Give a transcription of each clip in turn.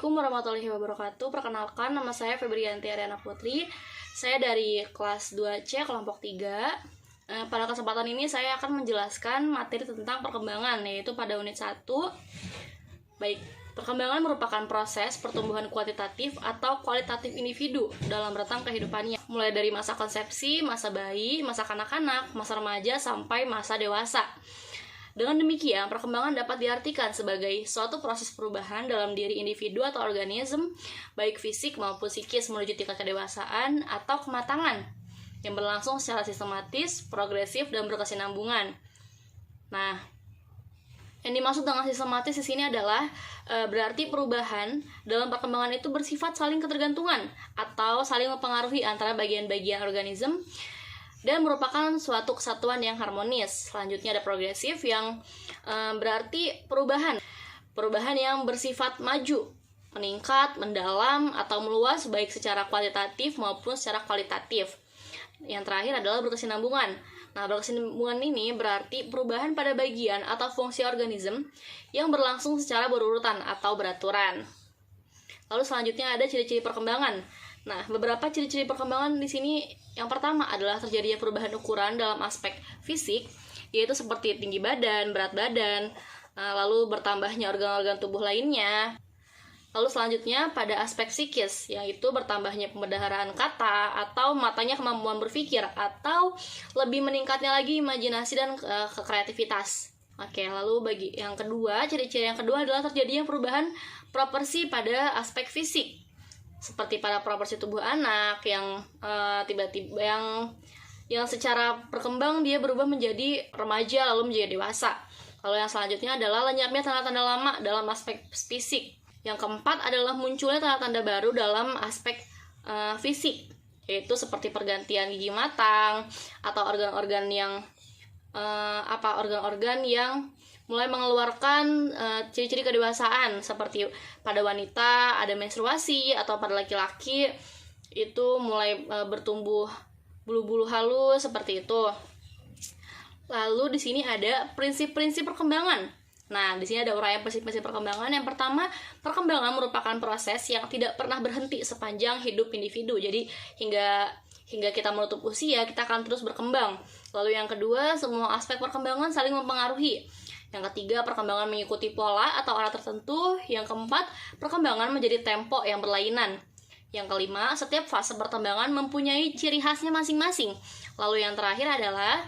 Assalamualaikum warahmatullahi wabarakatuh. Perkenalkan, nama saya Febrianti Ariana Putri. Saya dari kelas 2C kelompok 3. Pada kesempatan ini saya akan menjelaskan materi tentang perkembangan, yaitu pada unit 1. Baik, perkembangan merupakan proses pertumbuhan kuantitatif atau kualitatif individu dalam rentang kehidupannya, mulai dari masa konsepsi, masa bayi, masa kanak-kanak, masa remaja, sampai masa dewasa. Dengan demikian, perkembangan dapat diartikan sebagai suatu proses perubahan dalam diri individu atau organisme, baik fisik maupun psikis menuju tingkat kedewasaan atau kematangan, yang berlangsung secara sistematis, progresif, dan berkesinambungan. Nah, yang dimaksud dengan sistematis di sini adalah berarti perubahan dalam perkembangan itu bersifat saling ketergantungan atau saling mempengaruhi antara bagian-bagian organisme dan merupakan suatu kesatuan yang harmonis. Selanjutnya ada progresif yang berarti perubahan yang bersifat maju, meningkat, mendalam, atau meluas baik secara kuantitatif maupun secara kualitatif. Yang terakhir adalah berkesinambungan. Nah, berkesinambungan ini berarti perubahan pada bagian atau fungsi organisme yang berlangsung secara berurutan atau beraturan. Lalu selanjutnya ada ciri-ciri perkembangan. Nah, beberapa ciri-ciri perkembangan di sini yang pertama adalah terjadinya perubahan ukuran dalam aspek fisik, yaitu seperti tinggi badan, berat badan, lalu bertambahnya organ-organ tubuh lainnya. Lalu selanjutnya pada aspek psikis, yaitu bertambahnya pembendaharaan kata atau matanya kemampuan berpikir, atau lebih meningkatnya lagi imajinasi dan kreativitas. Oke, lalu bagi yang kedua, ciri-ciri yang kedua adalah terjadinya perubahan proporsi pada aspek fisik, seperti pada proporsi tubuh anak yang tiba-tiba yang secara berkembang dia berubah menjadi remaja lalu menjadi dewasa. Lalu yang selanjutnya adalah lenyapnya tanda-tanda lama dalam aspek fisik. Yang keempat adalah munculnya tanda-tanda baru dalam aspek fisik, yaitu seperti pergantian gigi matang atau organ-organ yang mulai mengeluarkan ciri-ciri kedewasaan, seperti pada wanita ada menstruasi, atau pada laki-laki itu mulai bertumbuh bulu-bulu halus seperti itu. Lalu di sini ada prinsip-prinsip perkembangan. Nah, di sini ada uraian prinsip-prinsip perkembangan. Yang pertama, perkembangan merupakan proses yang tidak pernah berhenti sepanjang hidup individu. Jadi hingga kita menutup usia, kita akan terus berkembang. Lalu yang kedua, semua aspek perkembangan saling mempengaruhi. Yang ketiga, perkembangan mengikuti pola atau arah tertentu. Yang keempat, perkembangan menjadi tempo yang berlainan. Yang kelima, setiap fase perkembangan mempunyai ciri khasnya masing-masing. Lalu yang terakhir adalah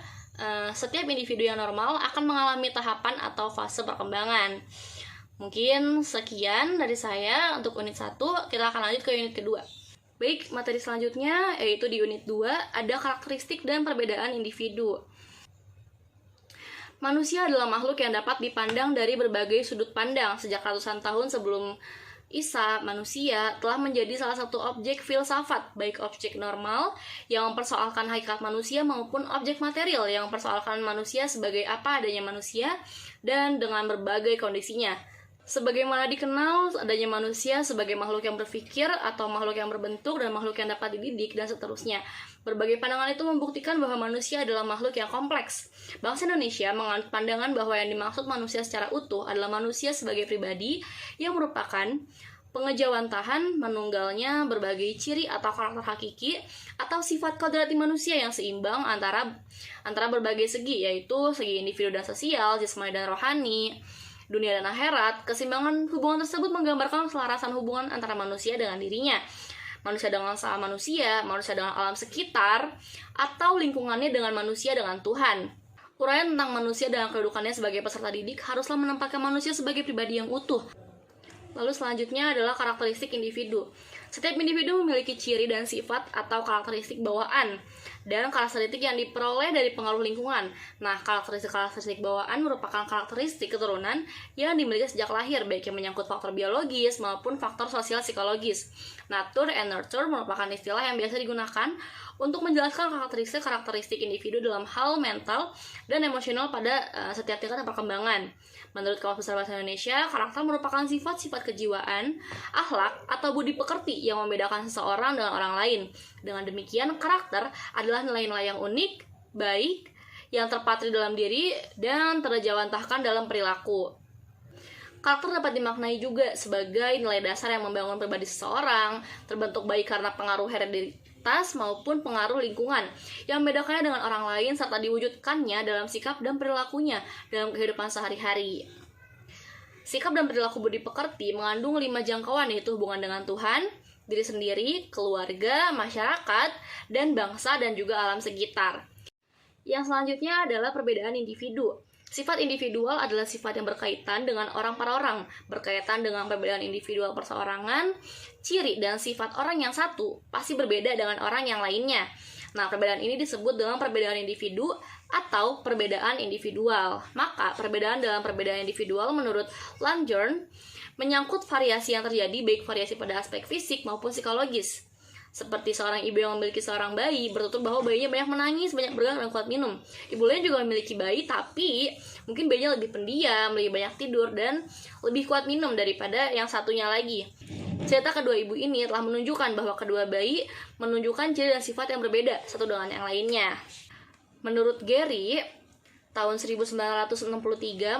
setiap individu yang normal akan mengalami tahapan atau fase perkembangan. Mungkin sekian dari saya untuk unit 1, kita akan lanjut ke unit kedua. Baik, materi selanjutnya yaitu di unit 2 ada karakteristik dan perbedaan individu. Manusia adalah makhluk yang dapat dipandang dari berbagai sudut pandang. Sejak ratusan tahun sebelum Isa, manusia telah menjadi salah satu objek filsafat, baik objek normal yang mempersoalkan hakikat manusia maupun objek material yang mempersoalkan manusia sebagai apa adanya manusia dan dengan berbagai kondisinya. Sebagaimana dikenal adanya manusia sebagai makhluk yang berpikir atau makhluk yang berbentuk dan makhluk yang dapat dididik dan seterusnya. Berbagai pandangan itu membuktikan bahwa manusia adalah makhluk yang kompleks. Bangsa Indonesia menganut pandangan bahwa yang dimaksud manusia secara utuh adalah manusia sebagai pribadi yang merupakan pengejawantahan menunggalnya berbagai ciri atau karakter hakiki atau sifat kodrati manusia yang seimbang antara berbagai segi, yaitu segi individu dan sosial, jasmani dan rohani, dunia dan akhirat. Keseimbangan hubungan tersebut menggambarkan keselarasan hubungan antara manusia dengan dirinya, manusia dengan sama manusia dengan alam sekitar, atau lingkungannya dengan manusia dengan Tuhan. Uraian tentang manusia dan kedudukannya sebagai peserta didik haruslah menempatkan manusia sebagai pribadi yang utuh. Lalu selanjutnya adalah karakteristik individu. Setiap individu memiliki ciri dan sifat atau karakteristik bawaan dan karakteristik yang diperoleh dari pengaruh lingkungan. Nah, karakteristik bawaan merupakan karakteristik keturunan yang dimiliki sejak lahir, baik yang menyangkut faktor biologis maupun faktor sosial psikologis. Nature and nurture merupakan istilah yang biasa digunakan untuk menjelaskan karakteristik individu dalam hal mental dan emosional pada setiap tingkat perkembangan. Menurut Kamus Besar Bahasa Indonesia, karakter merupakan sifat-sifat kejiwaan, akhlak, atau budi pekerti yang membedakan seseorang dengan orang lain. Dengan demikian, karakter adalah nilai-nilai yang unik, baik, yang terpatri dalam diri, dan terjawantahkan dalam perilaku. Karakter dapat dimaknai juga sebagai nilai dasar yang membangun pribadi seseorang, terbentuk baik karena pengaruh hereditas maupun pengaruh lingkungan, yang membedakannya dengan orang lain serta diwujudkannya dalam sikap dan perilakunya dalam kehidupan sehari-hari. Sikap dan perilaku budi pekerti mengandung 5 jangkauan, yaitu hubungan dengan Tuhan, diri sendiri, keluarga, masyarakat, dan bangsa dan juga alam sekitar. Yang selanjutnya adalah perbedaan individu. Sifat individual adalah sifat yang berkaitan dengan orang per orang, berkaitan dengan perbedaan individual perseorangan, ciri dan sifat orang yang satu pasti berbeda dengan orang yang lainnya. Nah, perbedaan ini disebut dengan perbedaan individu atau perbedaan individual. Maka, perbedaan dalam perbedaan individual menurut Langdon menyangkut variasi yang terjadi, baik variasi pada aspek fisik maupun psikologis. Seperti seorang ibu yang memiliki seorang bayi, bertutur bahwa bayinya banyak menangis, banyak bergerak, dan kuat minum. Ibu lain juga memiliki bayi, tapi mungkin bayinya lebih pendiam, lebih banyak tidur, dan lebih kuat minum daripada yang satunya lagi. Cerita kedua ibu ini telah menunjukkan bahwa kedua bayi menunjukkan ciri dan sifat yang berbeda satu dengan yang lainnya. Menurut Gary, tahun 1963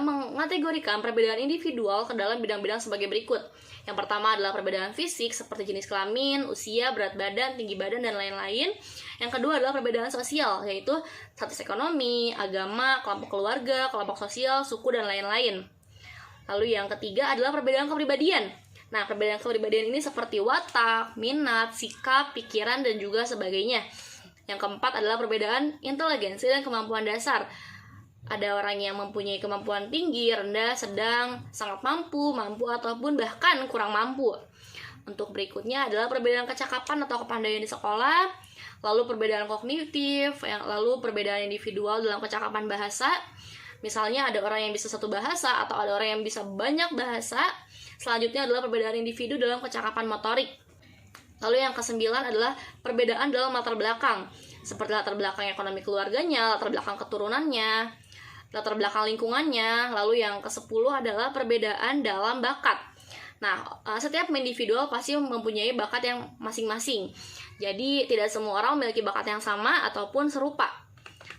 mengategorikan perbedaan individual ke dalam bidang-bidang sebagai berikut. Yang pertama adalah perbedaan fisik seperti jenis kelamin, usia, berat badan, tinggi badan, dan lain-lain. Yang kedua adalah perbedaan sosial, yaitu status ekonomi, agama, kelompok keluarga, kelompok sosial, suku, dan lain-lain. Lalu yang ketiga adalah perbedaan kepribadian. Nah, perbedaan kepribadian ini seperti watak, minat, sikap, pikiran, dan juga sebagainya. Yang keempat adalah perbedaan inteligensi dan kemampuan dasar. Ada orang yang mempunyai kemampuan tinggi, rendah, sedang, sangat mampu, ataupun bahkan kurang mampu. Untuk berikutnya adalah perbedaan kecakapan atau kepandaian di sekolah, lalu perbedaan kognitif, lalu perbedaan individual dalam kecakapan bahasa. Misalnya ada orang yang bisa satu bahasa atau ada orang yang bisa banyak bahasa. Selanjutnya adalah perbedaan individu dalam kecakapan motorik. Lalu yang kesembilan adalah perbedaan dalam latar belakang, seperti latar belakang ekonomi keluarganya, latar belakang keturunannya, latar belakang lingkungannya. Lalu yang ke-10 adalah perbedaan dalam bakat. Nah, setiap individu pasti mempunyai bakat yang masing-masing. Jadi, tidak semua orang memiliki bakat yang sama ataupun serupa.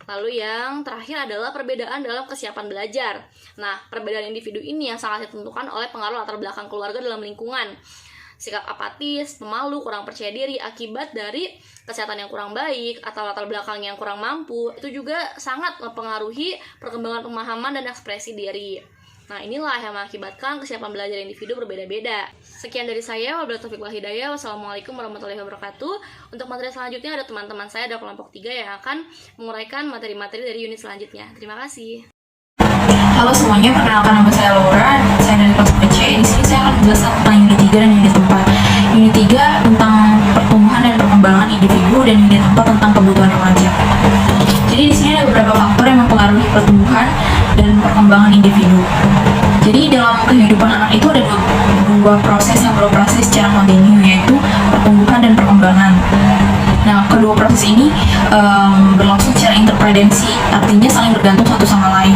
Lalu yang terakhir adalah perbedaan dalam kesiapan belajar. Nah, perbedaan individu ini yang sangat ditentukan oleh pengaruh latar belakang keluarga dalam lingkungan. Sikap apatis, pemalu, kurang percaya diri akibat dari kesehatan yang kurang baik atau latar belakang yang kurang mampu, itu juga sangat mempengaruhi perkembangan pemahaman dan ekspresi diri. Nah, inilah yang mengakibatkan kesiapan belajar individu berbeda-beda. Sekian dari saya, wabillahi taufiq wal hidayah. Wassalamualaikum warahmatullahi wabarakatuh. Untuk materi selanjutnya ada teman-teman saya dari kelompok 3 yang akan menguraikan materi-materi dari unit selanjutnya. Terima kasih. Halo semuanya, perkenalkan nama saya Laura. Saya dari kelas C. Di sini saya akan menjelaskan tentang unit 3 dan unit 4. Unit 3 tentang pertumbuhan dan perkembangan individu dan unit 4 tentang kebutuhan remaja. Jadi di sini ada beberapa faktor yang mempengaruhi pertumbuhan dan perkembangan individu. Jadi dalam kehidupan anak itu ada dua proses yang beroperasi secara kontinu, yaitu pertumbuhan dan perkembangan. Nah, kedua proses ini berlangsung secara interdependensi, artinya saling bergantung satu sama lain.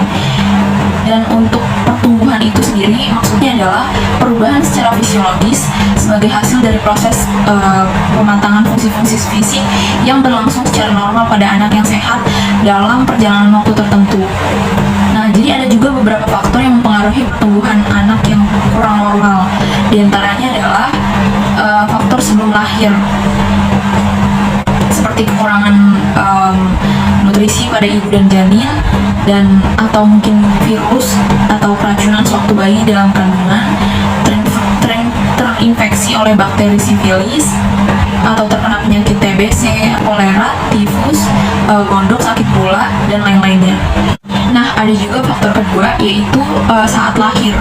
Dan untuk pertumbuhan itu sendiri maksudnya adalah perubahan secara fisiologis sebagai hasil dari proses pematangan fungsi-fungsi fisik yang berlangsung secara normal pada anak yang sehat dalam perjalanan waktu tertentu. Nah, jadi ada juga beberapa faktor yang mempengaruhi pertumbuhan anak yang kurang normal. Di antaranya adalah faktor sebelum lahir, seperti kekurangan nutrisi pada ibu dan janin, dan atau mungkin virus atau keracunan sewaktu bayi dalam kandungan, terinfeksi oleh bakteri sifilis, atau terkena penyakit TBC, kolera, tifus, gondok, sakit gula, dan lain-lainnya. Nah, ada juga faktor kedua, yaitu saat lahir.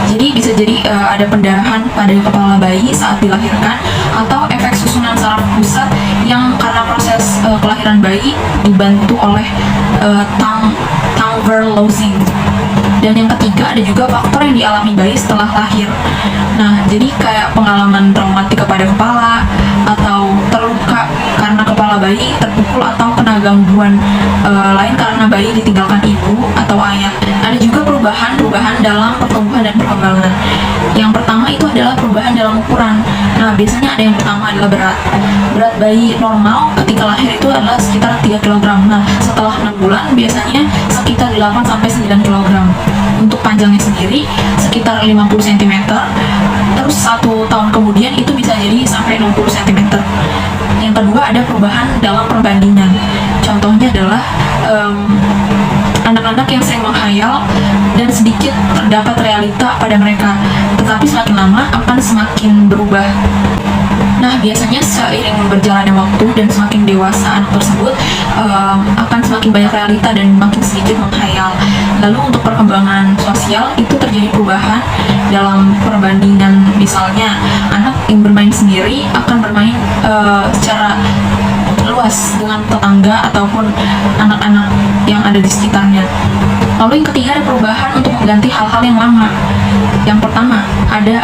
Jadi bisa jadi ada pendarahan pada kepala bayi saat dilahirkan, atau efek susunan saraf pusat yang karena proses kelahiran bayi dibantu oleh tongue verlosing. Dan yang ketiga ada juga faktor yang dialami bayi setelah lahir. Nah, jadi kayak pengalaman traumatik kepada kepala, atau terluka karena kepala bayi terpukul, atau kena gangguan lain karena bayi ditinggalkan ibu atau ayah. Ada juga perubahan dalam pertumbuhan dan perkembangan. Yang pertama itu adalah perubahan dalam ukuran. Nah, biasanya ada yang pertama adalah berat bayi normal ketika lahir itu adalah sekitar 3 kg. Nah, setelah 6 bulan biasanya sekitar 8-9 kg. Untuk panjang panjangnya sendiri sekitar 50 cm, terus 1 tahun kemudian itu bisa jadi sampai 60 cm. Yang kedua ada perubahan dalam perbandingan. Contohnya adalah anak-anak yang sering menghayal dan sedikit terdapat realita pada mereka, tetapi semakin lama akan semakin berubah. Nah, biasanya seiring berjalannya waktu dan semakin dewasa anak tersebut akan semakin banyak realita dan makin sedikit menghayal. Lalu untuk perkembangan sosial itu terjadi perubahan dalam perbandingan. Misalnya anak yang bermain sendiri akan bermain secara luas dengan tetangga ataupun anak-anak yang ada di sekitarnya. Lalu yang ketiga ada perubahan untuk mengganti hal-hal yang lama. Yang pertama ada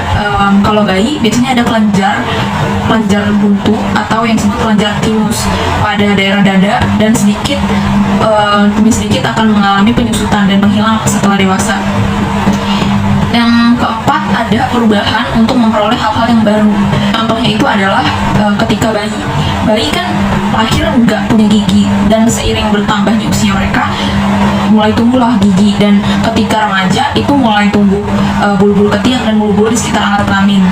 kalau bayi biasanya ada kelenjar buntu atau yang disebut kelenjar thymus pada daerah dada, dan sedikit demi sedikit akan mengalami penyusutan dan menghilang setelah dewasa. Yang keempat ada perubahan untuk memperoleh hal-hal yang baru. Contohnya itu adalah ketika bayi kan lahir nggak punya gigi, dan seiring bertambahnya usia mereka mulai tumbuhlah gigi, dan ketika remaja itu mulai tumbuh bulu-bulu ketiak dan bulu-bulu di sekitar alat kelamin.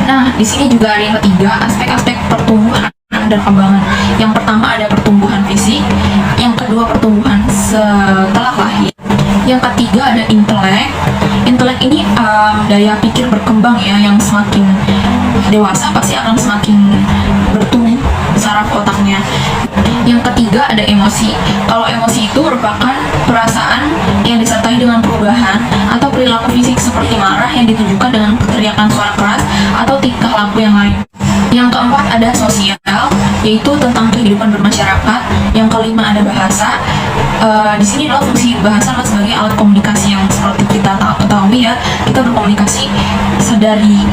Nah, di sini juga ada yang ketiga, aspek-aspek pertumbuhan dan perkembangan. Yang pertama ada pertumbuhan fisik, yang kedua pertumbuhan setelah lahir, yang ketiga ada intelek. Intelek ini daya pikir berkembang ya, yang semakin dewasa pasti akan semakin bertumbuh saraf otaknya. Yang ketiga ada emosi. Kalau emosi itu merupakan perasaan yang disertai dengan perubahan atau perilaku fisik seperti marah yang ditunjukkan dengan teriakan suara keras atau tingkah laku yang lain. Yang keempat ada sosial, yaitu tentang kehidupan bermasyarakat. Yang kelima ada bahasa. Di sini adalah fungsi bahasa adalah sebagai alat komunikasi yang seperti kita ketahui ya, kita berkomunikasi sedari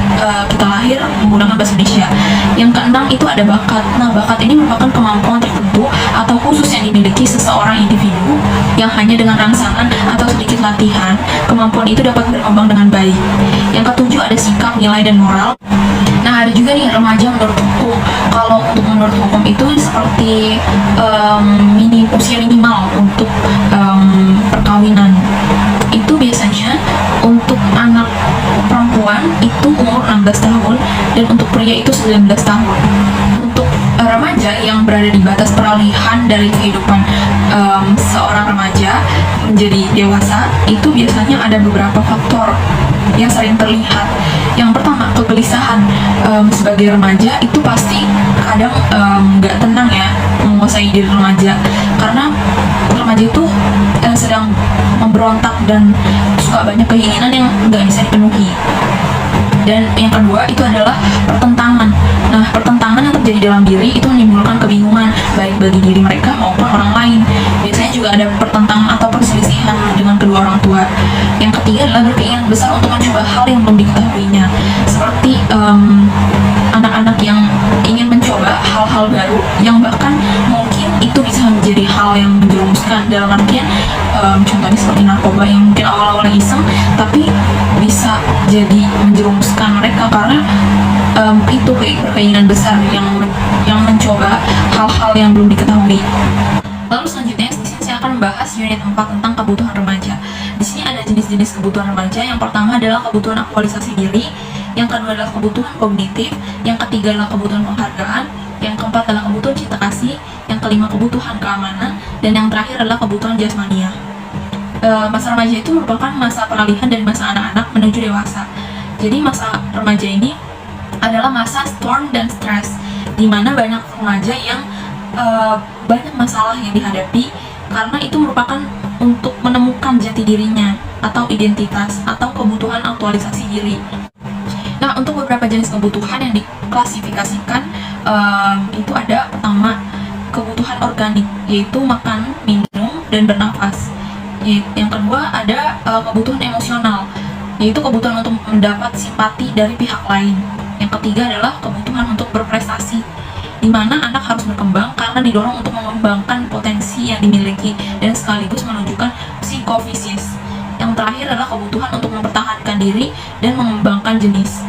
kita lahir menggunakan bahasa Indonesia. Yang keenam itu ada bakat. Nah, bakat ini merupakan kemampuan tertentu atau khusus yang dimiliki seseorang individu yang hanya dengan rangsangan atau sedikit latihan, kemampuan itu dapat berkembang dengan baik. Yang ketujuh ada sikap, nilai, dan moral. Nah, ada juga nih remaja menurut hukum. Kalau untuk menurut hukum itu seperti usia minimal untuk perkawinan. Itu biasanya untuk anak perempuan itu umur 16 tahun dan untuk pria itu 19 tahun. Untuk remaja yang berada di batas peralihan dari kehidupan seorang remaja menjadi dewasa, itu biasanya ada beberapa faktor yang sering terlihat. Yang pertama, kegelisahan. Sebagai remaja itu pasti kadang nggak tenang ya menguasai diri remaja, karena remaja itu sedang memberontak dan suka banyak keinginan yang nggak bisa dipenuhi. Dan yang kedua itu adalah pertentangan. Nah, pertentangan yang terjadi dalam diri itu menimbulkan kebingungan baik bagi diri mereka maupun orang lain. Biasanya juga ada pertentangan atau perselisihan dengan kedua orang tua. Yang ketiga adalah berkeinginan besar untuk mencoba hal yang belum diketahuinya, seperti anak-anak yang ingin mencoba hal-hal baru yang bahkan mungkin itu bisa menjadi hal yang menjerumuskan, dalam artian contohnya seperti narkoba yang mungkin awal-awalnya iseng tapi bisa jadi menjerumuskan mereka karena itu keinginan besar yang mencoba hal-hal yang belum diketahui. Lalu selanjutnya di sini saya akan membahas unit 4 tentang kebutuhan remaja. Di sini ada jenis-jenis kebutuhan remaja. Yang pertama adalah kebutuhan aktualisasi diri, yang kedua adalah kebutuhan kognitif, yang ketiga adalah kebutuhan penghargaan, yang keempat adalah kebutuhan cinta kasih, yang kelima kebutuhan keamanan, dan yang terakhir adalah kebutuhan jasmania. Masa remaja itu merupakan masa peralihan dari masa anak-anak menuju dewasa. Jadi masa remaja ini adalah masa storm dan stres, di mana banyak remaja yang banyak masalah yang dihadapi karena itu merupakan untuk menemukan jati dirinya atau identitas atau kebutuhan aktualisasi diri. Nah, untuk beberapa jenis kebutuhan yang diklasifikasikan itu ada pertama kebutuhan organik, yaitu makan, minum, dan bernafas. Yang kedua ada kebutuhan emosional, yaitu kebutuhan untuk mendapat simpati dari pihak lain. Yang ketiga adalah kebutuhan untuk berprestasi, di mana anak harus berkembang karena didorong untuk mengembangkan potensi yang dimiliki dan sekaligus menunjukkan psikofisis. Yang terakhir adalah kebutuhan untuk mempertahankan diri dan mengembangkan jenis.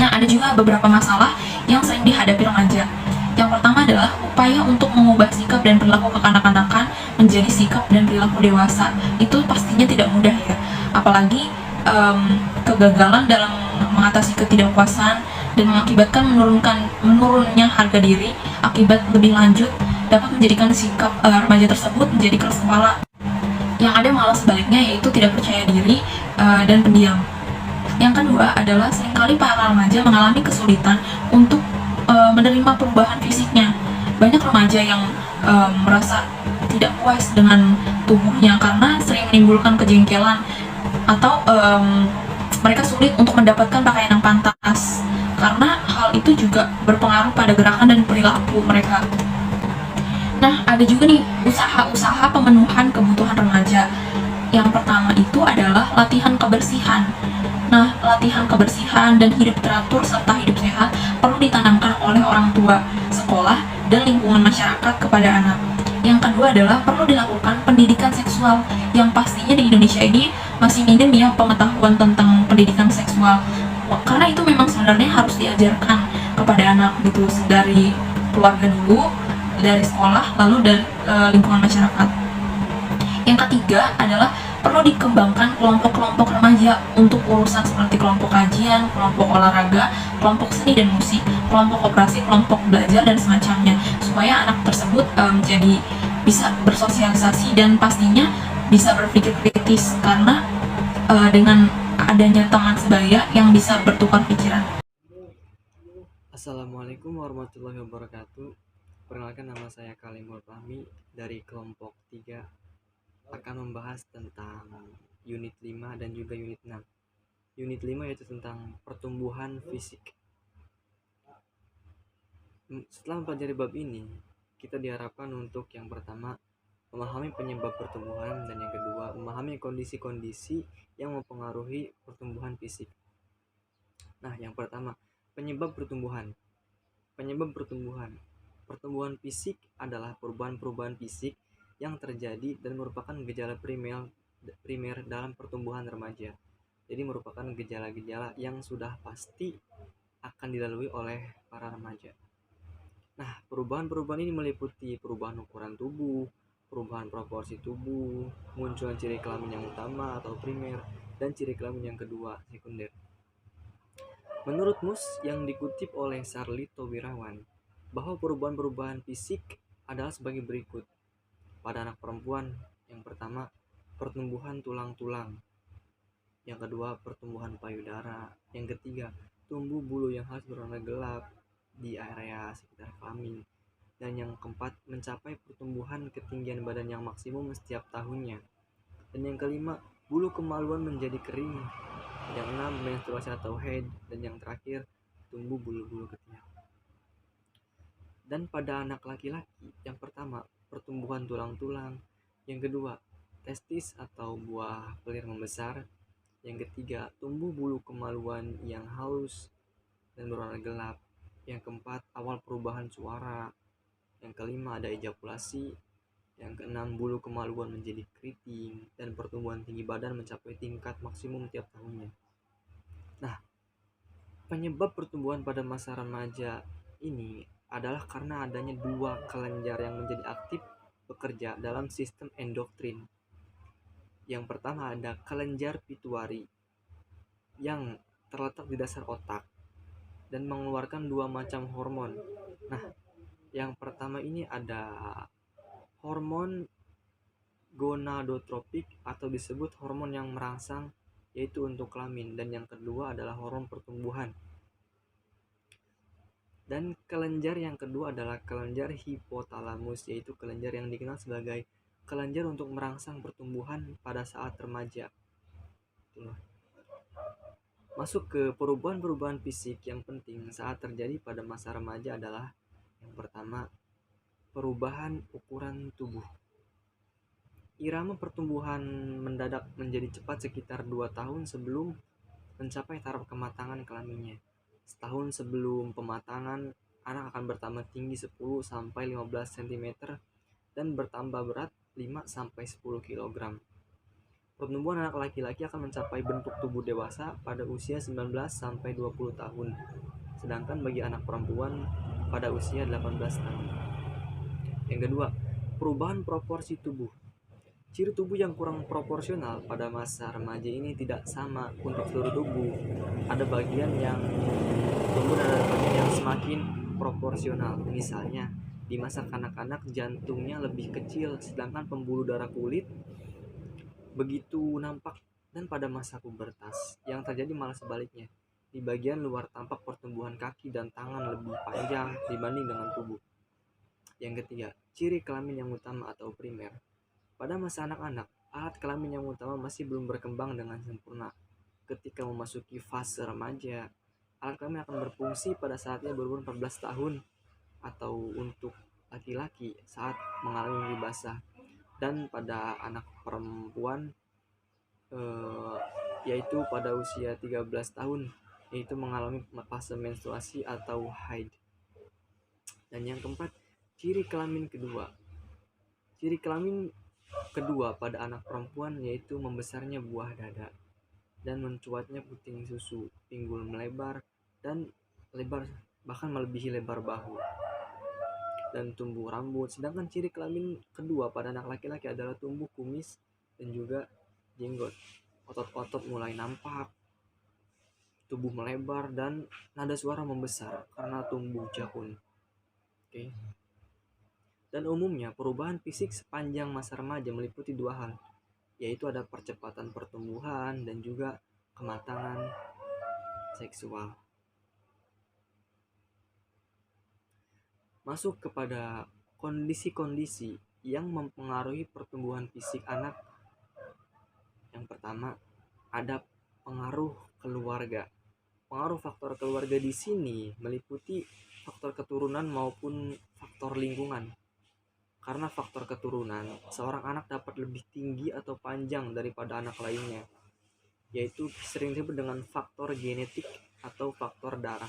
Nah, ada juga beberapa masalah yang sering dihadapi remaja. Yang pertama adalah upaya untuk mengubah sikap dan perilaku kekanak-kanakan menjadi sikap dan perilaku dewasa. Itu pastinya tidak mudah ya, apalagi kegagalan dalam mengatasi ketidakpuasan dan mengakibatkan menurunnya harga diri akibat lebih lanjut dapat menjadikan sikap remaja tersebut menjadi keras kepala. Yang ada malah sebaliknya, yaitu tidak percaya diri dan pendiam. Yang kedua adalah seringkali para remaja mengalami kesulitan untuk menerima perubahan fisiknya. Banyak remaja yang merasa tidak puas dengan tubuhnya karena sering menimbulkan kejengkelan atau mereka sulit untuk mendapatkan pakaian yang pantas, karena hal itu juga berpengaruh pada gerakan dan perilaku mereka. Nah, ada juga nih usaha-usaha pemenuhan kebutuhan remaja. Yang pertama itu adalah latihan kebersihan. Nah, latihan kebersihan dan hidup teratur serta hidup sehat perlu ditanamkan oleh orang tua, sekolah, dan lingkungan masyarakat kepada anak. Yang kedua adalah perlu dilakukan pendidikan seksual, yang pastinya di Indonesia ini masih minim ya pengetahuan tentang pendidikan seksual, karena itu memang sebenarnya harus diajarkan kepada anak gitu, dari keluarga dulu, dari sekolah, lalu dari lingkungan masyarakat. Yang ketiga adalah perlu dikembangkan kelompok-kelompok remaja untuk urusan seperti kelompok kajian, kelompok olahraga, kelompok seni dan musik, kelompok operasi, kelompok belajar, dan semacamnya, supaya anak tersebut jadi bisa bersosialisasi dan pastinya bisa berpikir kritis, karena dengan adanya teman sebaya yang bisa bertukar pikiran. Assalamualaikum warahmatullahi wabarakatuh. Perkenalkan, nama saya Kalimul Fahmi dari kelompok 3, akan membahas tentang unit 5 dan juga unit 6. Unit 5 yaitu tentang pertumbuhan fisik. Setelah mempelajari bab ini, kita diharapkan untuk yang pertama memahami penyebab pertumbuhan, dan yang kedua memahami kondisi-kondisi yang mempengaruhi pertumbuhan fisik. Nah, yang pertama, penyebab pertumbuhan. Pertumbuhan fisik adalah perubahan-perubahan fisik yang terjadi dan merupakan gejala primer dalam pertumbuhan remaja. Jadi merupakan gejala-gejala yang sudah pasti akan dilalui oleh para remaja. Nah, perubahan-perubahan ini meliputi perubahan ukuran tubuh, perubahan proporsi tubuh, munculnya ciri kelamin yang utama atau primer, dan ciri kelamin yang kedua, sekunder. Menurut Mus yang dikutip oleh Sarlito Wirawan, bahwa perubahan-perubahan fisik adalah sebagai berikut. Pada anak perempuan, yang pertama, pertumbuhan tulang-tulang. Yang kedua, pertumbuhan payudara. Yang ketiga, tumbuh bulu yang halus berwarna gelap di area sekitar kelamin. Dan yang keempat, mencapai pertumbuhan ketinggian badan yang maksimum setiap tahunnya. Dan yang kelima, bulu kemaluan menjadi kering. Yang enam, menstruasi atau haid. Dan yang terakhir, tumbuh bulu-bulu ketiak. Dan pada anak laki-laki, yang pertama, pertumbuhan tulang-tulang. Yang kedua, testis atau buah pelir membesar. Yang ketiga, tumbuh bulu kemaluan yang halus dan berwarna gelap. Yang keempat, awal perubahan suara. Yang kelima, ada ejakulasi. Yang keenam, bulu kemaluan menjadi keriting, dan pertumbuhan tinggi badan mencapai tingkat maksimum tiap tahunnya. Nah, penyebab pertumbuhan pada masa remaja ini adalah karena adanya dua kelenjar yang menjadi aktif bekerja dalam sistem endokrin. Yang pertama ada kelenjar pituitari yang terletak di dasar otak dan mengeluarkan dua macam hormon. Nah, yang pertama ini ada hormon gonadotropik atau disebut hormon yang merangsang, yaitu untuk kelamin, dan yang kedua adalah hormon pertumbuhan. Dan kelenjar yang kedua adalah kelenjar hipotalamus, yaitu kelenjar yang dikenal sebagai kelenjar untuk merangsang pertumbuhan pada saat remaja. Masuk ke perubahan-perubahan fisik yang penting saat terjadi pada masa remaja adalah yang pertama, perubahan ukuran tubuh. Irama pertumbuhan mendadak menjadi cepat sekitar 2 tahun sebelum mencapai taraf kematangan kelaminnya. Setahun sebelum pematangan, anak akan bertambah tinggi 10-15 cm dan bertambah berat 5-10 kg. Pertumbuhan anak laki-laki akan mencapai bentuk tubuh dewasa pada usia 19-20 tahun, sedangkan bagi anak perempuan pada usia 18 tahun. Yang kedua, Perubahan proporsi tubuh. Ciri tubuh yang kurang proporsional pada masa remaja ini tidak sama untuk seluruh tubuh. Ada bagian yang tumbuh dan ada bagian yang semakin proporsional. Misalnya, di masa kanak-kanak jantungnya lebih kecil, sedangkan pembuluh darah kulit begitu nampak, dan pada masa pubertas yang terjadi malah sebaliknya. Di bagian luar tampak pertumbuhan kaki dan tangan lebih panjang dibanding dengan tubuh. Yang ketiga, ciri kelamin yang utama atau primer. Pada masa anak-anak, alat kelamin yang utama masih belum berkembang dengan sempurna. Ketika memasuki fase remaja, alat kelamin akan berfungsi pada saatnya berumur 14 tahun atau untuk laki-laki saat mengalami mimpi basah, dan pada anak perempuan eh, yaitu pada usia 13 tahun, yaitu mengalami fase menstruasi atau haid. Dan yang keempat, ciri kelamin kedua. Ciri kelamin kedua pada anak perempuan yaitu membesarnya buah dada dan mencuatnya puting susu, pinggul melebar dan lebar, bahkan melebihi lebar bahu, dan tumbuh rambut. Sedangkan ciri kelamin kedua pada anak laki-laki adalah tumbuh kumis dan juga jenggot. Otot-otot mulai nampak, tubuh melebar, dan nada suara membesar karena tumbuh jahun. Oke. Dan umumnya perubahan fisik sepanjang masa remaja meliputi dua hal, yaitu ada percepatan pertumbuhan dan juga kematangan seksual. Masuk kepada kondisi-kondisi yang mempengaruhi pertumbuhan fisik anak. Yang pertama, ada pengaruh keluarga. Pengaruh faktor keluarga di sini meliputi faktor keturunan maupun faktor lingkungan. Karena faktor keturunan, seorang anak dapat lebih tinggi atau panjang daripada anak lainnya, yaitu sering disebut dengan faktor genetik atau faktor darah,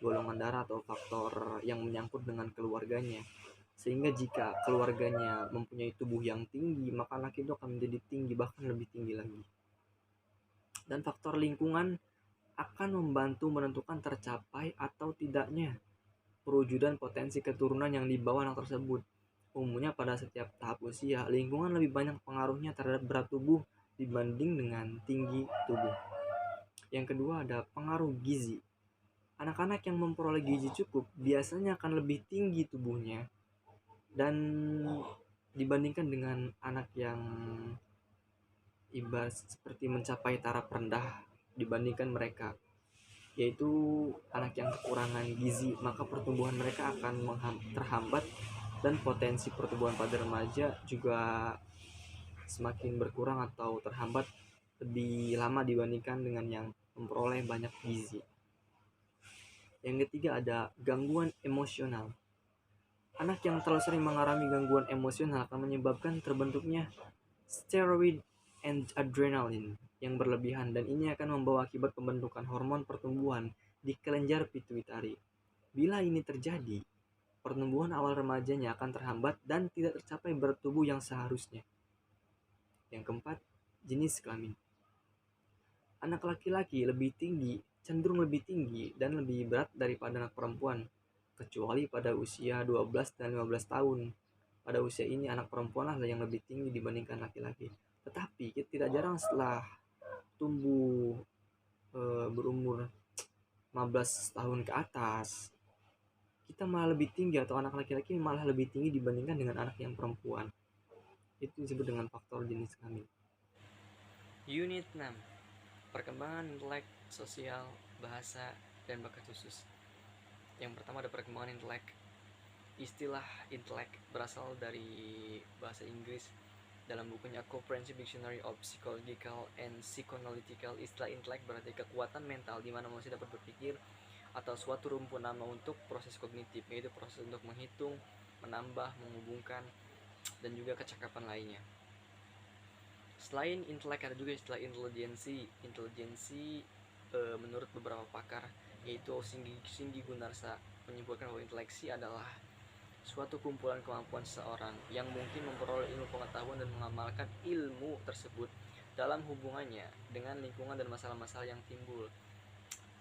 golongan darah, atau faktor yang menyangkut dengan keluarganya. Sehingga jika keluarganya mempunyai tubuh yang tinggi, maka anak itu akan menjadi tinggi, bahkan lebih tinggi lagi. Dan faktor lingkungan akan membantu menentukan tercapai atau tidaknya perwujudan potensi keturunan yang dibawa anak tersebut. Umumnya pada setiap tahap usia, lingkungan lebih banyak pengaruhnya terhadap berat tubuh dibanding dengan tinggi tubuh. Yang kedua ada pengaruh gizi. Anak-anak yang memperoleh gizi cukup biasanya akan lebih tinggi tubuhnya dan dibandingkan dengan anak yang ibarat seperti mencapai taraf rendah dibandingkan mereka, yaitu anak yang kekurangan gizi, maka pertumbuhan mereka akan terhambat dan potensi pertumbuhan pada remaja juga semakin berkurang atau terhambat lebih lama dibandingkan dengan yang memperoleh banyak gizi. Yang ketiga ada gangguan emosional. Anak yang terlalu sering mengalami gangguan emosional akan menyebabkan terbentuknya steroid and adrenaline yang berlebihan, dan ini akan membawa akibat pembentukan hormon pertumbuhan di kelenjar pituitari. Bila ini terjadi, pertumbuhan awal remajanya akan terhambat dan tidak tercapai berat tubuh yang seharusnya. Yang keempat, jenis kelamin. Anak laki-laki cenderung lebih tinggi dan lebih berat daripada anak perempuan, kecuali pada usia 12 dan 15 tahun. Pada usia ini anak perempuan lah yang lebih tinggi dibandingkan laki-laki. Tetapi tidak jarang setelah tumbuh berumur 15 tahun ke atas, kita malah lebih tinggi, atau anak laki-laki malah lebih tinggi dibandingkan dengan anak yang perempuan. Itu disebut dengan faktor jenis kelamin. Unit 6. Perkembangan intelek, sosial, bahasa, dan bakat khusus. Yang pertama ada perkembangan intelek. Istilah intelek berasal dari bahasa Inggris. Dalam bukunya Comprehensive Dictionary of Psychological and Psychoanalytical, istilah intelek berarti kekuatan mental di mana manusia dapat berpikir, atau suatu rumpun nama untuk proses kognitif, yaitu proses untuk menghitung, menambah, menghubungkan, dan juga kecakapan lainnya. Selain intelek ada juga istilah intelijensi. Intelijensi menurut beberapa pakar, yaitu Singgi Gunarsa, menyebutkan bahwa inteleksi adalah suatu kumpulan kemampuan seseorang yang mungkin memperoleh ilmu pengetahuan dan mengamalkan ilmu tersebut dalam hubungannya dengan lingkungan dan masalah-masalah yang timbul.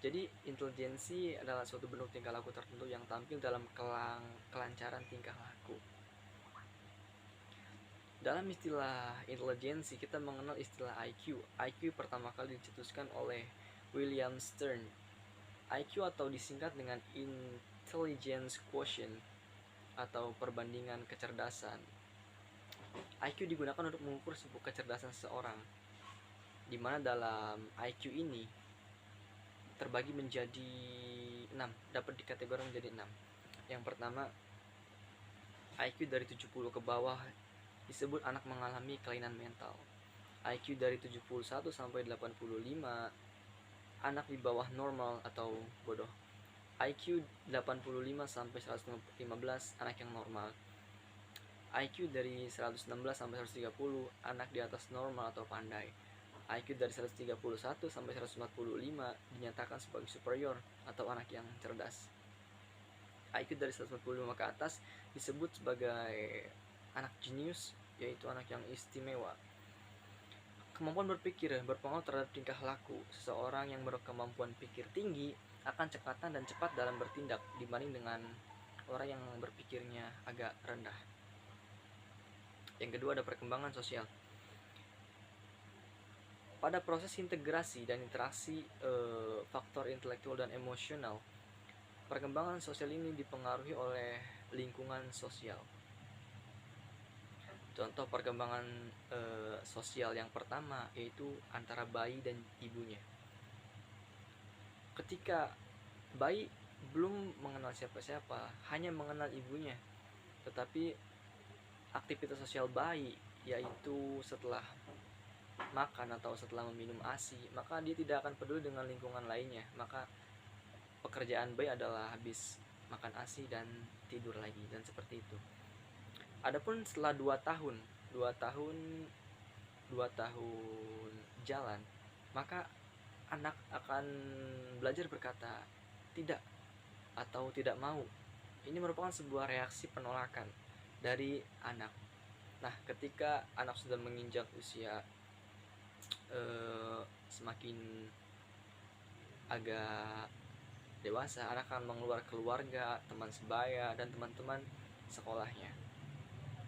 Jadi intelijensi adalah suatu bentuk tingkah laku tertentu yang tampil dalam kelancaran tingkah laku. Dalam istilah intelijensi kita mengenal istilah IQ. IQ pertama kali dicetuskan oleh William Stern. IQ atau disingkat dengan Intelligence Quotient atau perbandingan kecerdasan. IQ digunakan untuk mengukur sebuah kecerdasan seseorang, di mana dalam IQ ini terbagi menjadi 6, dapat dikategorikan menjadi 6. Yang pertama, IQ dari 70 ke bawah disebut anak mengalami kelainan mental. IQ dari 71 sampai 85 anak di bawah normal atau bodoh. IQ 85 sampai 115 anak yang normal. IQ dari 116 sampai 130 anak di atas normal atau pandai. IQ dari 131 sampai 145 dinyatakan sebagai superior atau anak yang cerdas. IQ dari 145 ke atas disebut sebagai anak jenius, yaitu anak yang istimewa. Kemampuan berpikir berpengaruh terhadap tingkah laku. Seseorang yang berkemampuan pikir tinggi akan cepatan dan cepat dalam bertindak dibanding dengan orang yang berpikirnya agak rendah. Yang kedua ada perkembangan sosial. Pada proses integrasi dan interaksi faktor intelektual dan emosional, perkembangan sosial ini dipengaruhi oleh lingkungan sosial. Contoh perkembangan sosial yang pertama yaitu antara bayi dan ibunya. Ketika bayi belum mengenal siapa-siapa, hanya mengenal ibunya, tetapi aktivitas sosial bayi yaitu setelah makan atau setelah meminum ASI, maka dia tidak akan peduli dengan lingkungan lainnya. Maka pekerjaan bayi adalah habis makan ASI dan tidur lagi, dan seperti itu. Adapun setelah 2 tahun jalan, maka anak akan belajar berkata tidak atau tidak mau. Ini merupakan sebuah reaksi penolakan dari anak. Nah, ketika anak sudah menginjak usia semakin agak dewasa, anak akan mengeluar keluarga, teman sebaya, dan teman-teman sekolahnya.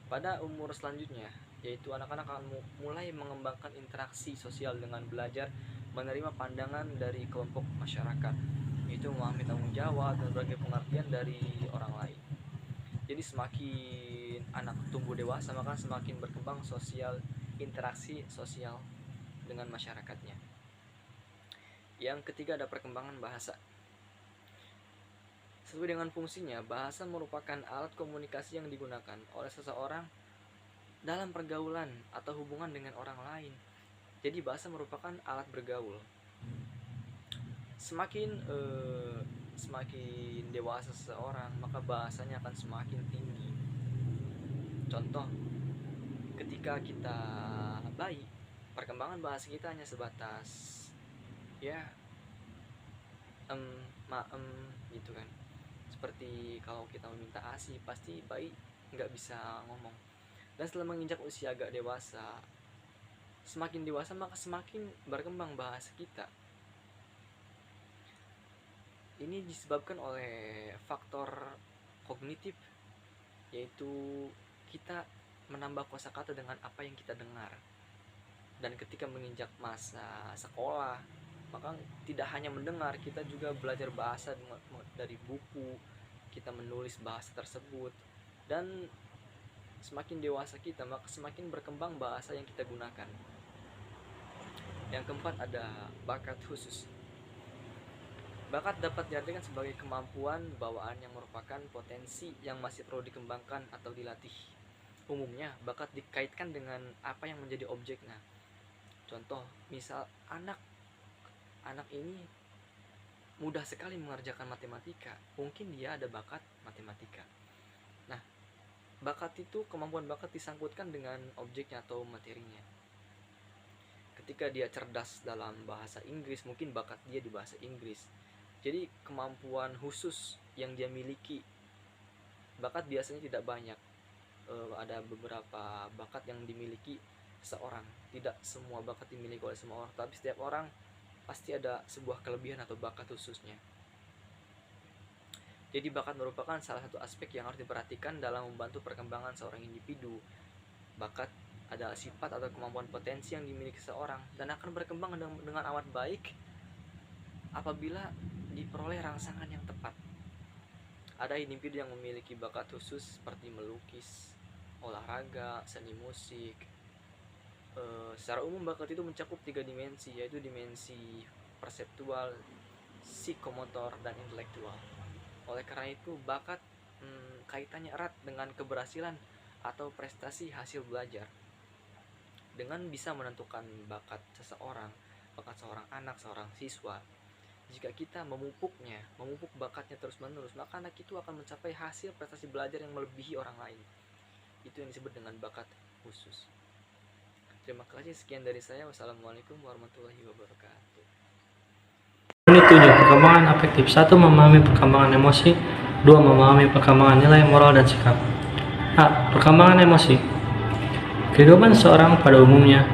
Pada umur selanjutnya, yaitu anak-anak akan mulai mengembangkan interaksi sosial dengan belajar menerima pandangan dari kelompok masyarakat, yaitu memahami tanggung jawab dan berbagai pengertian dari orang lain. Jadi semakin anak tumbuh dewasa, maka semakin berkembang sosial, interaksi sosial dengan masyarakatnya. Yang ketiga ada perkembangan bahasa. Sesuai dengan fungsinya, bahasa merupakan alat komunikasi yang digunakan oleh seseorang dalam pergaulan atau hubungan dengan orang lain. Jadi bahasa merupakan alat bergaul. Semakin dewasa seseorang, maka bahasanya akan semakin tinggi. Contoh, ketika kita bayi, perkembangan bahasa kita hanya sebatas ya gitu kan. Seperti kalau kita meminta ASI, pasti bayi nggak bisa ngomong. Dan setelah menginjak usia agak dewasa, semakin dewasa maka semakin berkembang bahasa kita. Ini disebabkan oleh faktor kognitif, yaitu kita menambah kosakata dengan apa yang kita dengar. Dan ketika menginjak masa sekolah, maka tidak hanya mendengar, kita juga belajar bahasa dari buku, kita menulis bahasa tersebut. Dan semakin dewasa kita, maka semakin berkembang bahasa yang kita gunakan. Yang keempat ada bakat khusus. Bakat dapat diartikan sebagai kemampuan bawaan yang merupakan potensi yang masih perlu dikembangkan atau dilatih. Umumnya, bakat dikaitkan dengan apa yang menjadi objeknya. Contoh, misal anak ini mudah sekali mengerjakan matematika, mungkin dia ada bakat matematika. Nah, bakat itu, kemampuan bakat disangkutkan dengan objeknya atau materinya. Ketika dia cerdas dalam bahasa Inggris, mungkin bakat dia di bahasa Inggris. Jadi kemampuan khusus yang dia miliki, bakat biasanya tidak banyak. Ada beberapa bakat yang dimiliki seorang, tidak semua bakat dimiliki oleh semua orang, tapi setiap orang pasti ada sebuah kelebihan atau bakat khususnya. Jadi bakat merupakan salah satu aspek yang harus diperhatikan dalam membantu perkembangan seorang individu. Bakat adalah sifat atau kemampuan potensi yang dimiliki seseorang dan akan berkembang dengan amat baik apabila diperoleh rangsangan yang tepat. Ada individu yang memiliki bakat khusus seperti melukis, olahraga, seni musik. Secara umum bakat itu mencakup 3 dimensi, yaitu dimensi perseptual, psikomotor, dan intelektual. Oleh karena itu, bakat kaitannya erat dengan keberhasilan atau prestasi hasil belajar. Dengan bisa menentukan bakat seseorang, bakat seorang anak, seorang siswa, jika kita memupuk bakatnya terus-menerus, maka anak itu akan mencapai hasil prestasi belajar yang melebihi orang lain. Itu yang disebut dengan bakat khusus. Terima kasih, sekian dari saya. Wassalamualaikum warahmatullahi wabarakatuh. Unit 7. Perkembangan afektif. 1. Memahami perkembangan emosi. 2. Memahami perkembangan nilai moral dan sikap. A. Perkembangan emosi. Kehidupan seorang pada umumnya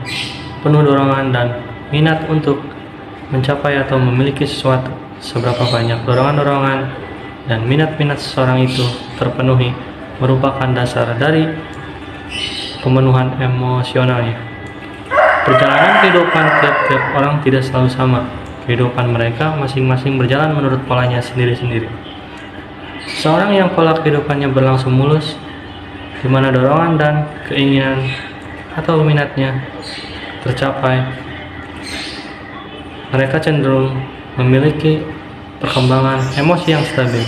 penuh dorongan dan minat untuk mencapai atau memiliki sesuatu. Seberapa banyak dorongan-dorongan dan minat-minat seseorang itu terpenuhi merupakan dasar dari pemenuhan emosionalnya. Perjalanan kehidupan tiap-tiap orang tidak selalu sama. Kehidupan mereka masing-masing berjalan menurut polanya sendiri-sendiri. Seorang yang pola kehidupannya berlangsung mulus, di mana dorongan dan keinginan atau minatnya tercapai, mereka cenderung memiliki perkembangan emosi yang stabil,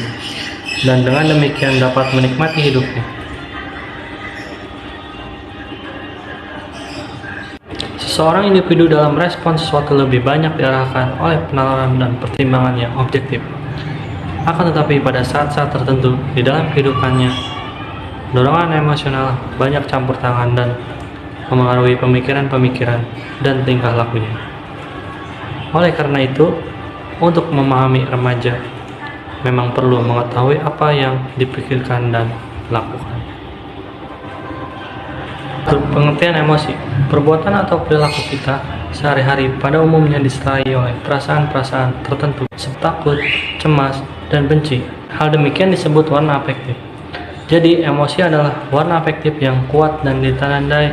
dan dengan demikian dapat menikmati hidupnya. Seorang individu dalam respon sesuatu lebih banyak diarahkan oleh penalaran dan pertimbangan yang objektif. Akan tetapi pada saat-saat tertentu di dalam kehidupannya, dorongan emosional banyak campur tangan dan memengaruhi pemikiran-pemikiran dan tingkah lakunya. Oleh karena itu, untuk memahami remaja, memang perlu mengetahui apa yang dipikirkan dan lakukan. Pengertian emosi. Perbuatan atau perilaku kita sehari-hari pada umumnya disertai oleh perasaan-perasaan tertentu seperti takut, cemas, dan benci. Hal demikian disebut warna afektif. Jadi, emosi adalah warna afektif yang kuat dan ditandai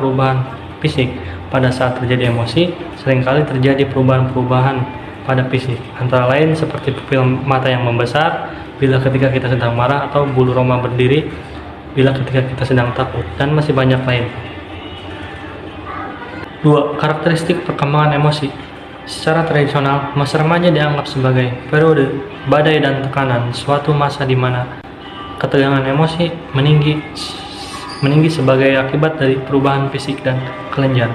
perubahan fisik. Pada saat terjadi emosi, seringkali terjadi perubahan-perubahan pada fisik, antara lain seperti pupil mata yang membesar bila ketika kita sedang marah, atau bulu roma berdiri bila ketika kita sedang takut, dan masih banyak lain. 2. Karakteristik perkembangan emosi. Secara tradisional, masa remaja dianggap sebagai periode badai dan tekanan, suatu masa di mana ketegangan emosi meninggi sebagai akibat dari perubahan fisik dan kelenjar.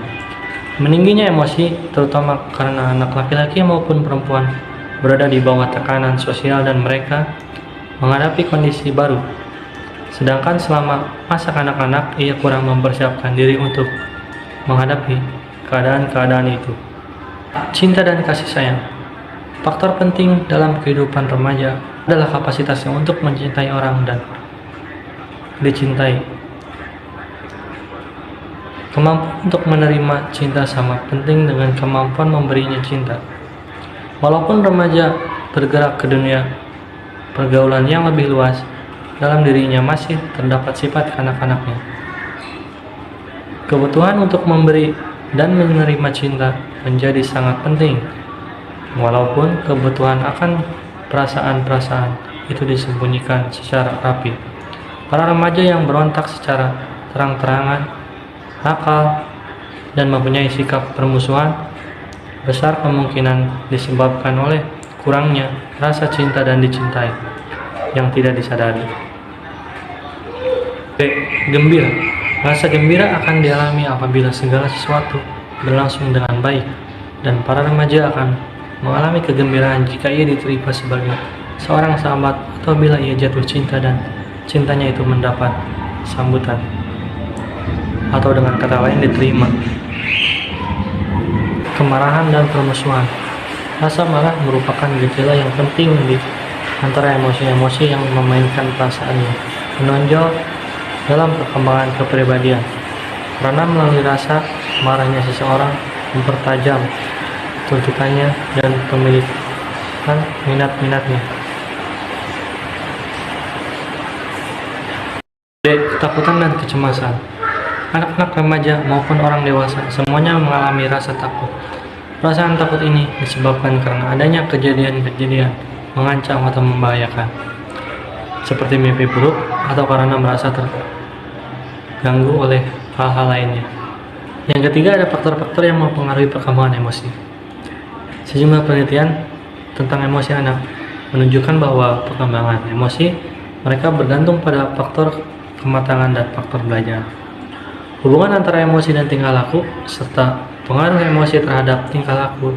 Meningginya emosi terutama karena anak laki-laki maupun perempuan berada di bawah tekanan sosial dan mereka menghadapi kondisi baru. Sedangkan selama masa kanak-kanak, ia kurang mempersiapkan diri untuk menghadapi keadaan-keadaan itu. Cinta dan kasih sayang. Faktor penting dalam kehidupan remaja adalah kapasitasnya untuk mencintai orang dan dicintai. Kemampuan untuk menerima cinta sama penting dengan kemampuan memberinya cinta. Walaupun remaja bergerak ke dunia pergaulan yang lebih luas, dalam dirinya masih terdapat sifat kanak-kanaknya. Kebutuhan untuk memberi dan menerima cinta menjadi sangat penting, walaupun kebutuhan akan perasaan-perasaan itu disembunyikan secara rapi. Para remaja yang berontak secara terang-terangan, nakal, dan mempunyai sikap permusuhan besar kemungkinan disebabkan oleh kurangnya rasa cinta dan dicintai yang tidak disadari. B. Gembira. Rasa gembira akan dialami apabila segala sesuatu berlangsung dengan baik, dan para remaja akan mengalami kegembiraan jika ia diterima sebagai seorang sahabat atau bila ia jatuh cinta dan cintanya itu mendapat sambutan, atau dengan kata lain diterima. Kemarahan dan permusuhan. Rasa marah merupakan gejala yang penting di antara emosi-emosi yang memainkan perasaannya, menonjol dalam perkembangan kepribadian, karena melalui rasa marahnya seseorang mempertajam tuntutannya dan pemilikan minat-minatnya. D. ketakutan dan kecemasan. Anak-anak remaja maupun orang dewasa semuanya mengalami rasa takut. Perasaan takut ini disebabkan karena adanya kejadian-kejadian mengancam atau membahayakan, seperti mimpi buruk atau karena merasa terganggu oleh hal-hal lainnya. Yang ketiga, ada faktor-faktor yang mempengaruhi perkembangan emosi. Sejumlah penelitian tentang emosi anak menunjukkan bahwa perkembangan emosi mereka bergantung pada faktor kematangan dan faktor belajar. Hubungan antara emosi dan tingkah laku, serta pengaruh emosi terhadap tingkah laku,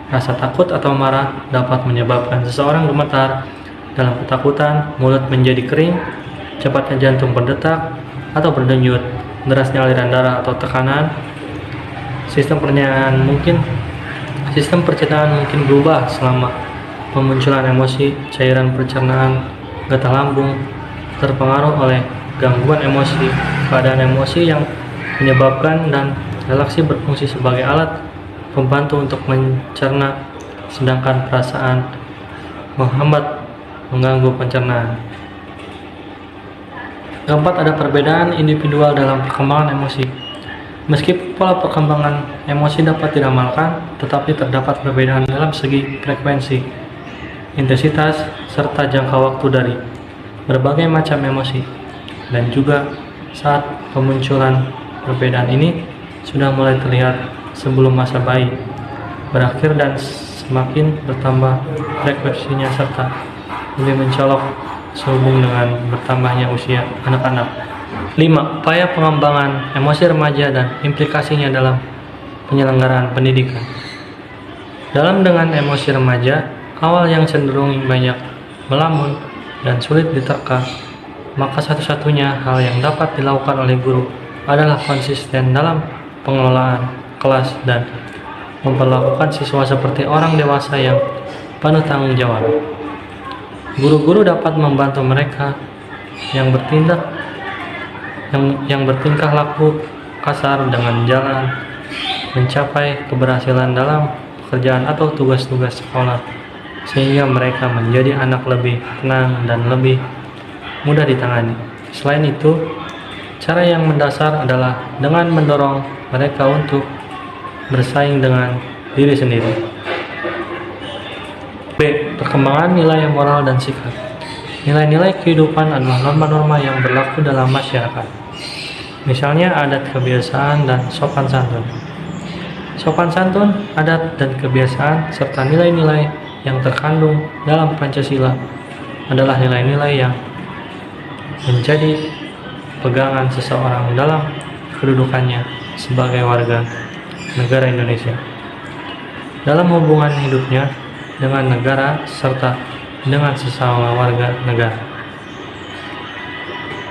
rasa takut atau marah dapat menyebabkan seseorang gemetar dalam ketakutan, mulut menjadi kering, cepatnya jantung berdetak atau berdenyut, derasnya aliran darah atau tekanan. Sistem pencernaan mungkin berubah selama pemunculan emosi, cairan pencernaan, gatal lambung, terpengaruh oleh gangguan emosi, keadaan emosi yang menyebabkan dan relaksi berfungsi sebagai alat pembantu untuk mencerna, sedangkan perasaan menghambat mengganggu pencernaan. Keempat, ada perbedaan individual dalam perkembangan emosi. Meskipun pola perkembangan emosi dapat diramalkan, tetapi terdapat perbedaan dalam segi frekuensi, intensitas, serta jangka waktu dari berbagai macam emosi. Dan juga saat pemunculan perbedaan ini sudah mulai terlihat sebelum masa bayi berakhir dan semakin bertambah frekuensinya serta lebih mencolok sehubung dengan bertambahnya usia anak-anak. 5. Upaya pengembangan emosi remaja dan implikasinya dalam penyelenggaraan pendidikan. Dalam dengan emosi remaja, awal yang cenderung banyak melamun dan sulit diterka, maka satu-satunya hal yang dapat dilakukan oleh guru adalah konsisten dalam pengelolaan kelas dan memperlakukan siswa seperti orang dewasa yang penuh tanggung jawab. Guru-guru dapat membantu mereka yang bertingkah laku kasar dengan jalan mencapai keberhasilan dalam pekerjaan atau tugas-tugas sekolah, sehingga mereka menjadi anak lebih tenang dan lebih mudah ditangani. Selain itu, cara yang mendasar adalah dengan mendorong mereka untuk bersaing dengan diri sendiri. B. Perkembangan nilai moral dan sikap. Nilai-nilai kehidupan adalah norma-norma yang berlaku dalam masyarakat. Misalnya adat kebiasaan dan sopan santun. Sopan santun, adat dan kebiasaan, serta nilai-nilai yang terkandung dalam Pancasila adalah nilai-nilai yang menjadi pegangan seseorang dalam kedudukannya sebagai warga negara Indonesia, dalam hubungan hidupnya dengan negara serta dengan sesama warga negara.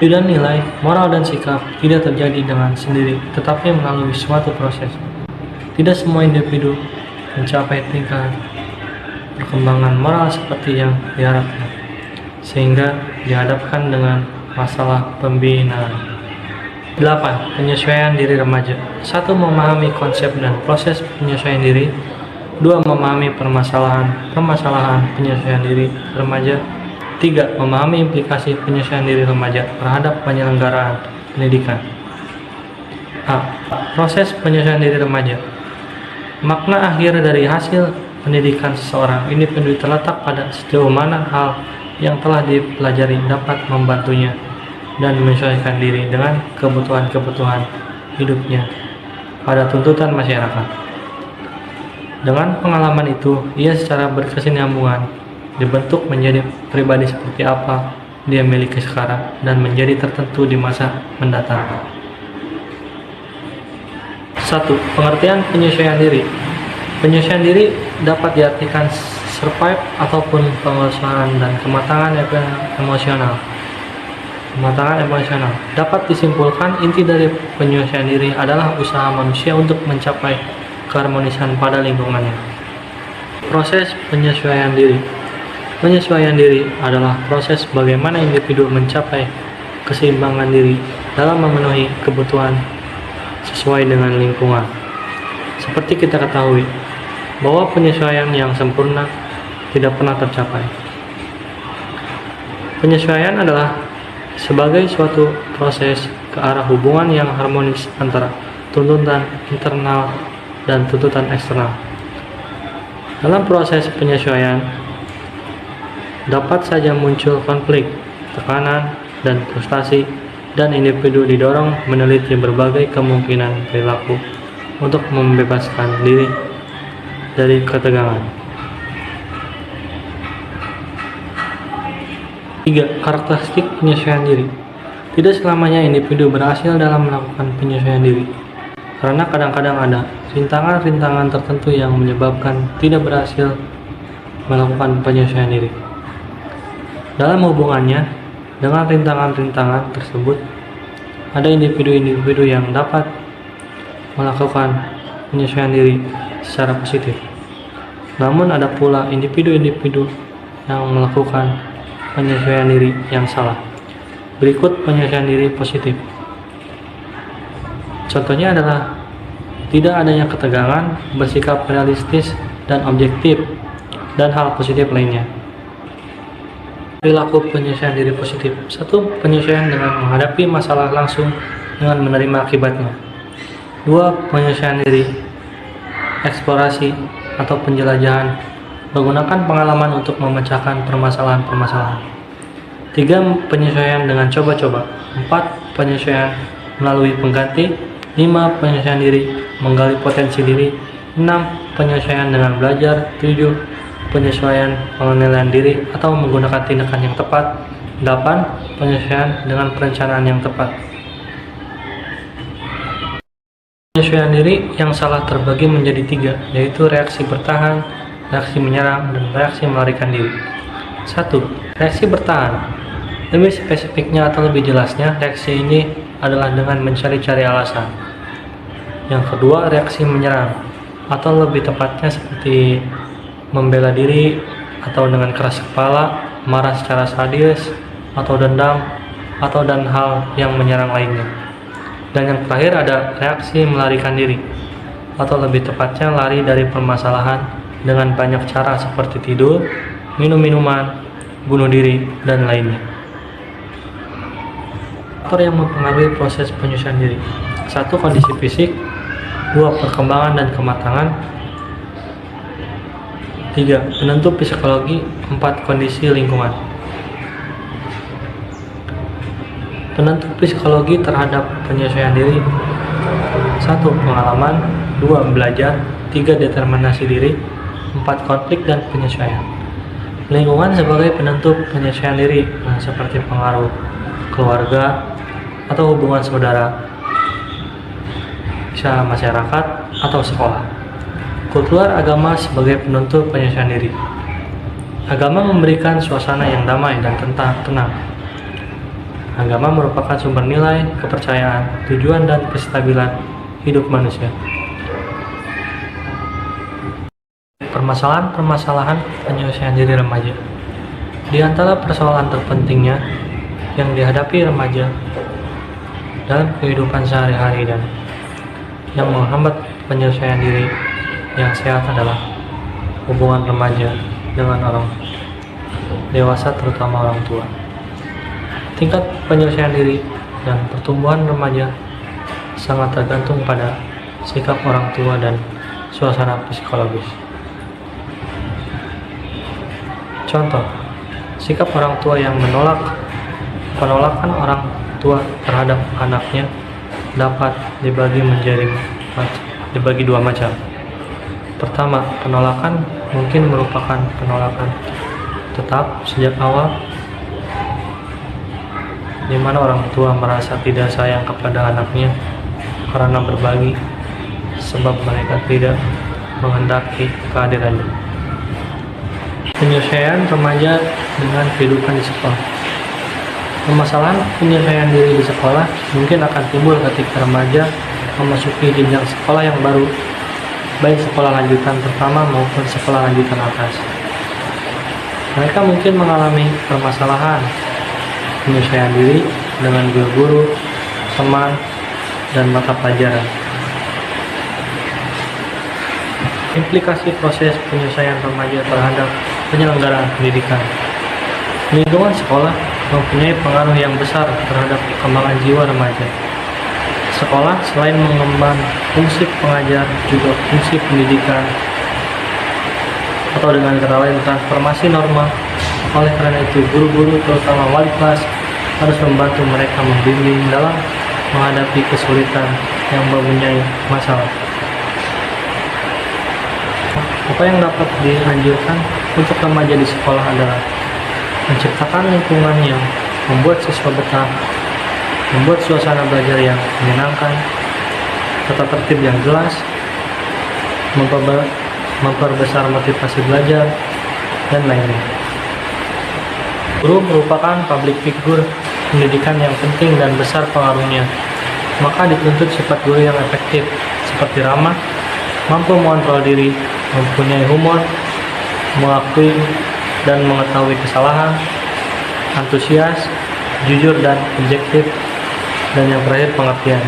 Dan nilai, moral dan sikap tidak terjadi dengan sendiri, tetapi melalui suatu proses. Tidak semua individu mencapai tingkat perkembangan moral seperti yang diharapkan, sehingga dihadapkan dengan masalah pembinaan. 8. Penyesuaian diri remaja. 1. Memahami konsep dan proses penyesuaian diri. 2. Memahami permasalahan penyesuaian diri remaja. 3. Memahami implikasi penyesuaian diri remaja terhadap penyelenggaraan pendidikan. A. Proses penyesuaian diri remaja. Makna akhir dari hasil pendidikan seseorang individu terletak pada sejauh mana hal yang telah dipelajari dapat membantunya dan menyesuaikan diri dengan kebutuhan-kebutuhan hidupnya pada tuntutan masyarakat. Dengan pengalaman itu, ia secara berkesinambungan dibentuk menjadi pribadi seperti apa dia miliki sekarang dan menjadi tertentu di masa mendatang. 1. Pengertian penyesuaian diri. Penyesuaian diri dapat diartikan survive ataupun penguasaan dan kematangan emosional. Dapat disimpulkan inti dari penyesuaian diri adalah usaha manusia untuk mencapai keharmonisan pada lingkungannya. Proses penyesuaian diri. Penyesuaian diri adalah proses bagaimana individu mencapai keseimbangan diri dalam memenuhi kebutuhan sesuai dengan lingkungan. Seperti kita ketahui, bahwa penyesuaian yang sempurna tidak pernah tercapai. Penyesuaian adalah sebagai suatu proses ke arah hubungan yang harmonis antara tuntutan internal dan tuntutan eksternal. Dalam proses penyesuaian, dapat saja muncul konflik, tekanan, dan frustasi, dan individu didorong meneliti berbagai kemungkinan perilaku untuk membebaskan diri dari ketegangan. 3. Karakteristik penyesuaian diri. Tidak selamanya individu berhasil dalam melakukan penyesuaian diri, karena kadang-kadang ada rintangan-rintangan tertentu yang menyebabkan tidak berhasil melakukan penyesuaian diri. Dalam hubungannya dengan rintangan-rintangan tersebut, ada individu-individu yang dapat melakukan penyesuaian diri secara positif. Namun ada pula individu-individu yang melakukan penyesuaian diri yang salah. Berikut penyesuaian diri positif. Contohnya adalah tidak adanya ketegangan, bersikap realistis dan objektif, dan hal positif lainnya. Perilaku penyesuaian diri positif. 1. Penyesuaian dengan menghadapi masalah langsung dengan menerima akibatnya. 2. Penyesuaian diri eksplorasi atau penjelajahan, menggunakan pengalaman untuk memecahkan permasalahan-permasalahan. 3. Penyesuaian dengan coba-coba. 4. Penyesuaian melalui pengganti. 5. Penyesuaian diri menggali potensi diri. 6. Penyesuaian dengan belajar. 7. Penyesuaian penilaian diri atau menggunakan tindakan yang tepat. 8. Penyesuaian dengan perencanaan yang tepat. Penyesuaian diri yang salah terbagi menjadi 3, yaitu reaksi bertahan, reaksi menyerang, dan reaksi melarikan diri. 1. Reaksi bertahan. Lebih spesifiknya atau lebih jelasnya, reaksi ini adalah dengan mencari-cari alasan. Yang kedua, reaksi menyerang, atau lebih tepatnya seperti membela diri, atau dengan keras kepala, marah secara sadis, atau dendam, atau dan hal yang menyerang lainnya. Dan yang terakhir ada reaksi melarikan diri, atau lebih tepatnya lari dari permasalahan dengan banyak cara seperti tidur, minum minuman, bunuh diri, dan lainnya. Faktor yang mempengaruhi proses penyesuaian diri. 1. Kondisi fisik. 2. Perkembangan dan kematangan. 3. Penentu psikologi. 4. Kondisi lingkungan. Penentu psikologi terhadap penyesuaian diri. 1. Pengalaman. 2. Belajar. 3. Determinasi diri. 4. Konflik dan penyesuaian. Lingkungan sebagai penentu penyesuaian diri, seperti pengaruh keluarga atau hubungan saudara, bisa masyarakat atau sekolah. Kultur agama sebagai penentu penyesuaian diri. Agama memberikan suasana yang damai dan tenang. Agama merupakan sumber nilai, kepercayaan, tujuan, dan kestabilan hidup manusia. Permasalahan-permasalahan penyesuaian diri remaja. Di antara persoalan terpentingnya yang dihadapi remaja dalam kehidupan sehari-hari dan yang menghambat penyesuaian diri yang sehat adalah hubungan remaja dengan orang dewasa, terutama orang tua. Tingkat penyesuaian diri dan pertumbuhan remaja sangat tergantung pada sikap orang tua dan suasana psikologis. Contoh, sikap orang tua yang penolakan orang tua terhadap anaknya dapat dibagi dua macam. Pertama, penolakan mungkin merupakan penolakan tetap sejak awal, di mana orang tua merasa tidak sayang kepada anaknya karena berbagi, sebab mereka tidak menghendaki kehadirannya. Penyesuaian remaja dengan kehidupan di sekolah. Permasalahan penyesuaian diri di sekolah mungkin akan timbul ketika remaja memasuki jenjang sekolah yang baru, baik sekolah lanjutan pertama maupun sekolah lanjutan atas. Mereka mungkin mengalami permasalahan penyesuaian diri dengan guru-guru, teman, dan mata pelajaran. Implikasi proses penyesuaian remaja terhadap penyelenggaraan pendidikan. Lingkungan sekolah mempunyai pengaruh yang besar terhadap perkembangan jiwa remaja. Sekolah selain mengemban fungsi pengajar, juga fungsi pendidikan, atau dengan kata lain transformasi norma. Oleh karena itu, guru-guru terutama wali kelas harus membantu mereka membimbing dalam menghadapi kesulitan yang mempunyai masalah. Apa yang dapat dianjurkan untuk remaja di sekolah adalah menciptakan lingkungan yang membuat siswa betah, membuat suasana belajar yang menyenangkan, tata tertib yang jelas, memperbesar motivasi belajar, dan lainnya. Guru merupakan public figure pendidikan yang penting dan besar pengaruhnya. Maka dituntut sifat guru yang efektif, seperti ramah, mampu mengontrol diri, mempunyai humor, mengakui dan mengetahui kesalahan, antusias, jujur dan objektif, dan yang terakhir pengertian.